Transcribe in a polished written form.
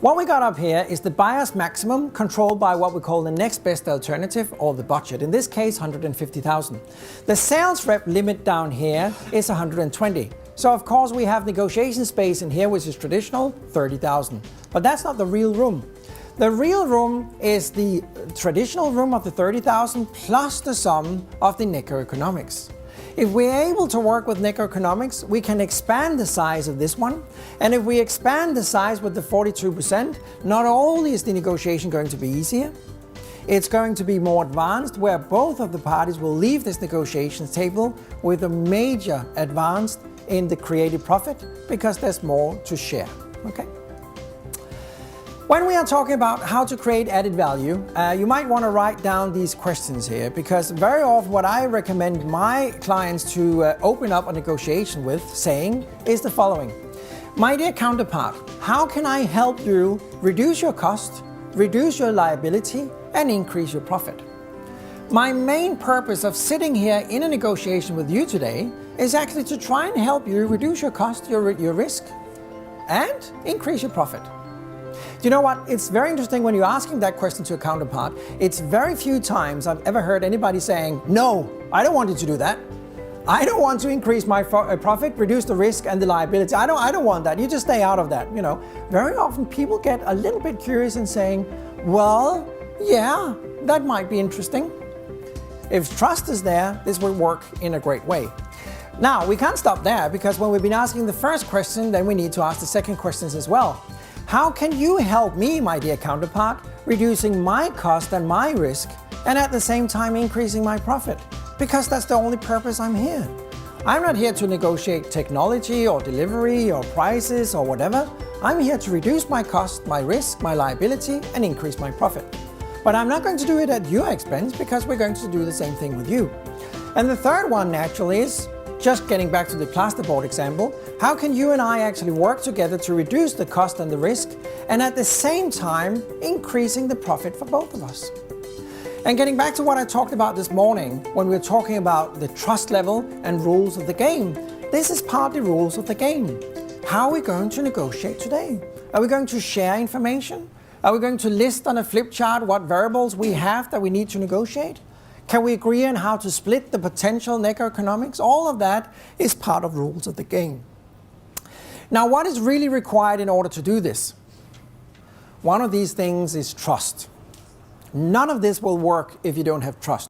What we got up here is the buyer's maximum controlled by what we call the next best alternative, or the budget. In this case, 150,000. The sales rep limit down here is 120. So of course we have negotiation space in here, which is traditional, 30,000. But that's not the real room. The real room is the traditional room of the 30,000 plus the sum of the NegoEconomics. If we're able to work with NegoEconomics, we can expand the size of this one. And if we expand the size with the 42%, not only is the negotiation going to be easier, it's going to be more advanced, where both of the parties will leave this negotiations table with a major advance in the created profit, because there's more to share. Okay? When we are talking about how to create added value, you might want to write down these questions here, because very often what I recommend my clients to open up a negotiation with saying is the following. My dear counterpart, how can I help you reduce your cost, reduce your liability, and increase your profit? My main purpose of sitting here in a negotiation with you today is actually to try and help you reduce your cost, your risk, and increase your profit. You know what? It's very interesting when you're asking that question to a counterpart. It's very few times I've ever heard anybody saying, no, I don't want you to do that. I don't want to increase my profit, reduce the risk and the liability. I don't want that. You just stay out of that. You know, very often people get a little bit curious and saying, well, yeah, that might be interesting. If trust is there, this will work in a great way. Now, we can't stop there, because when we've been asking the first question, then we need to ask the second questions as well. How can you help me, my dear counterpart, reducing my cost and my risk, and at the same time increasing my profit? Because that's the only purpose I'm here. I'm not here to negotiate technology or delivery or prices or whatever. I'm here to reduce my cost, my risk, my liability, and increase my profit. But I'm not going to do it at your expense, because we're going to do the same thing with you. And the third one naturally is, just getting back to the plasterboard example, how can you and I actually work together to reduce the cost and the risk, and at the same time increasing the profit for both of us? And getting back to what I talked about this morning when we were talking about the trust level and rules of the game, this is partly rules of the game. How are we going to negotiate today? Are we going to share information? Are we going to list on a flip chart what variables we have that we need to negotiate? Can we agree on how to split the potential NegoEconomics? All of that is part of rules of the game. Now, what is really required in order to do this? One of these things is trust. None of this will work if you don't have trust.